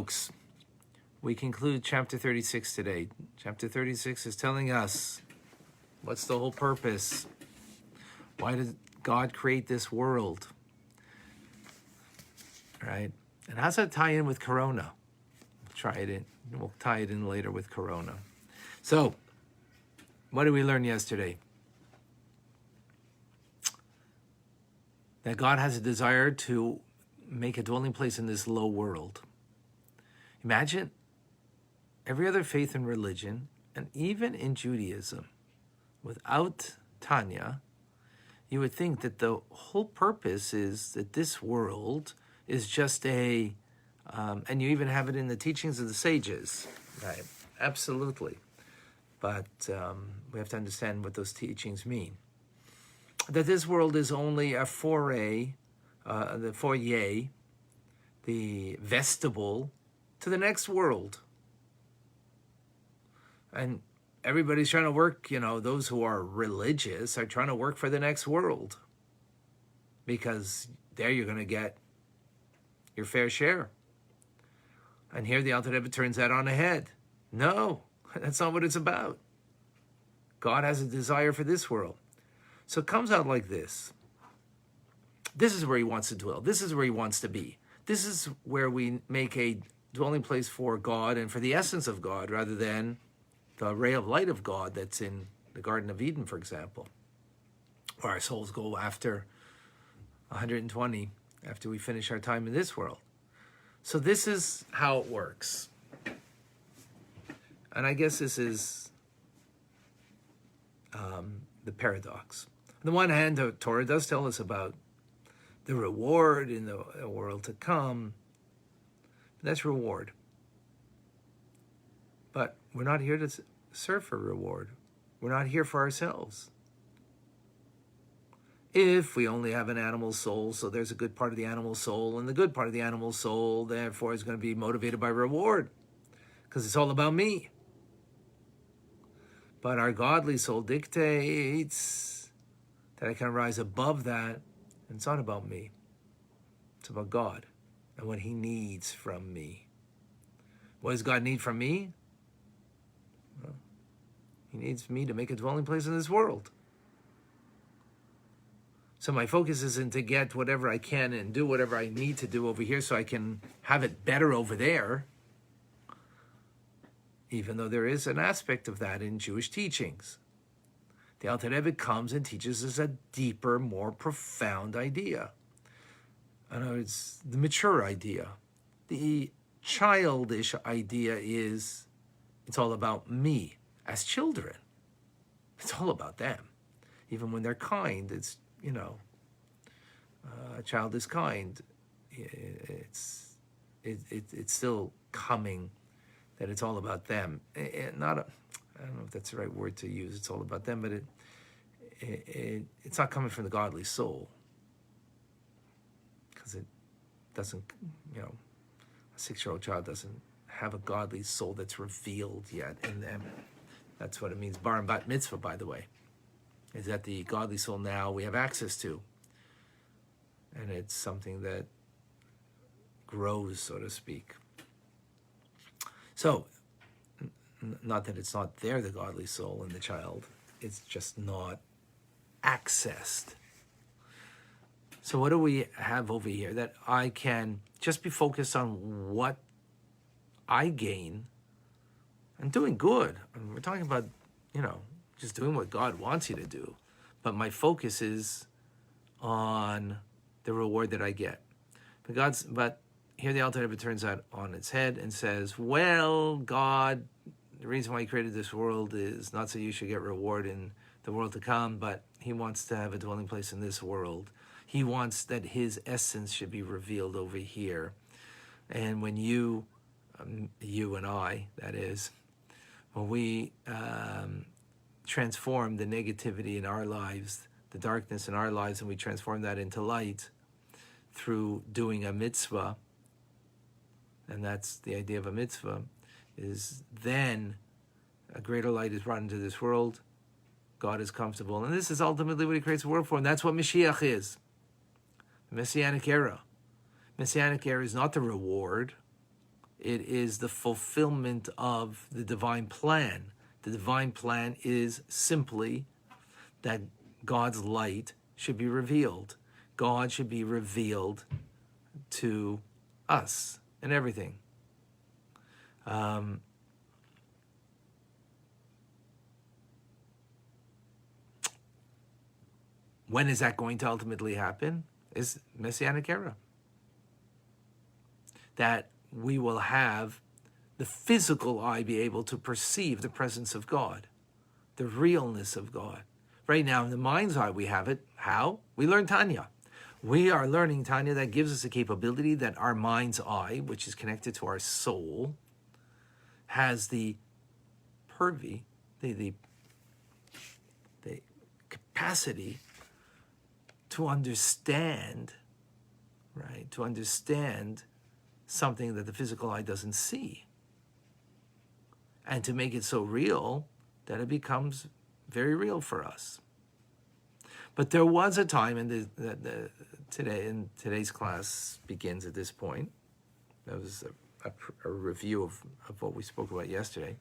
Folks, we conclude chapter 36 today. Chapter 36 is telling us what's the whole purpose. Why did God create this world? Right? And how's that tie in with Corona? We'll tie it in later with Corona. So, what did we learn yesterday? That God has a desire to make a dwelling place in this low world. Imagine every other faith and religion, and even in Judaism, without Tanya, you would think that the whole purpose is that this world is just and you even have it in the teachings of the sages, right? Absolutely. But we have to understand what those teachings mean. That this world is only a foray, the foyer, the vestibule to the next world. And everybody's trying to work, those who are religious are trying to work for the next world. Because there you're going to get your fair share. And here the Alter Rebbe turns that on the head. No, that's not what it's about. God has a desire for this world. So it comes out like this. This is where he wants to dwell. This is where he wants to be. This is where we make a dwelling place for God and for the essence of God, rather than the ray of light of God that's in the Garden of Eden, for example, where our souls go after 120, after we finish our time in this world. So this is how it works. And I guess this is the paradox. On the one hand, the Torah does tell us about the reward in the world to come. That's reward. But we're not here to serve for reward. We're not here for ourselves. If we only have an animal soul, so there's a good part of the animal soul, and the good part of the animal soul, therefore, is going to be motivated by reward, because it's all about me. But our godly soul dictates that I can rise above that, and it's not about me. It's about God and what he needs from me. What does God need from me? Well, he needs me to make a dwelling place in this world. So my focus isn't to get whatever I can and do whatever I need to do over here so I can have it better over there, even though there is an aspect of that in Jewish teachings. The Alter Rebbe comes and teaches us a deeper, more profound idea. In other words, the mature idea. The childish idea is it's all about me as children. It's all about them. Even when they're kind, it's, a child is kind. It's still coming that it's all about them. I don't know if that's the right word to use. It's all about them, but it's not coming from the godly soul, because it doesn't, a 6-year-old child doesn't have a godly soul that's revealed yet in them. That's what it means. Bar and bat mitzvah, by the way, is that the godly soul now we have access to. And it's something that grows, so to speak. So, not that it's not there, the godly soul in the child. It's just not accessed. So what do we have over here? That I can just be focused on what I gain and doing good. And we're talking about, just doing what God wants you to do. But my focus is on the reward that I get. But here the Alter Rebbe turns that on its head and says, well, God, the reason why he created this world is not so you should get reward in the world to come, but he wants to have a dwelling place in this world. He wants that his essence should be revealed over here. And when you and I, that is, when we transform the negativity in our lives, the darkness in our lives, and we transform that into light through doing a mitzvah, and that's the idea of a mitzvah, is then a greater light is brought into this world. God is comfortable. And this is ultimately what he creates the world for. And that's what Mashiach is. The Messianic era. Messianic era is not the reward. It is the fulfillment of the divine plan. The divine plan is simply that God's light should be revealed. God should be revealed to us and everything. When is that going to ultimately happen? Is Messianic era. That we will have the physical eye be able to perceive the presence of God, the realness of God. Right now, in the mind's eye, we have it. How? We learn Tanya. We are learning Tanya that gives us the capability that our mind's eye, which is connected to our soul, has the the capacity to understand, right? To understand something that the physical eye doesn't see. And to make it so real that it becomes very real for us. But there was a time, and today's class begins at this point. That was a review of what we spoke about yesterday.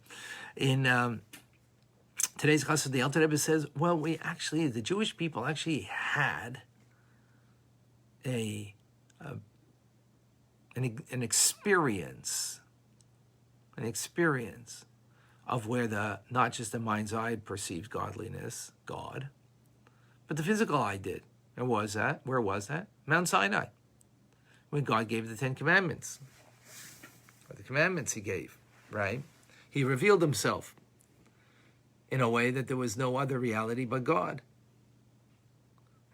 In today's class, the Alter Rebbe says, well, the Jewish people actually had an experience of where not just the mind's eye perceived godliness, God, but the physical eye did. And where was that? Mount Sinai, when God gave the 10 Commandments, or the commandments he gave, right? He revealed himself in a way that there was no other reality but God.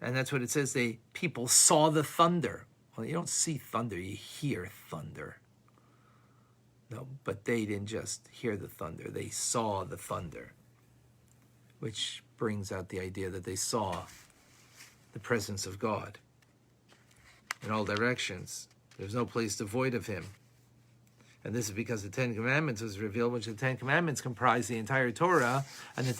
And that's what it says, people saw the thunder. Well, you don't see thunder, you hear thunder. No, but they didn't just hear the thunder, they saw the thunder, which brings out the idea that they saw the presence of God in all directions. There's no place devoid of him. And this is because the 10 Commandments was revealed, which the 10 Commandments comprise the entire Torah, and the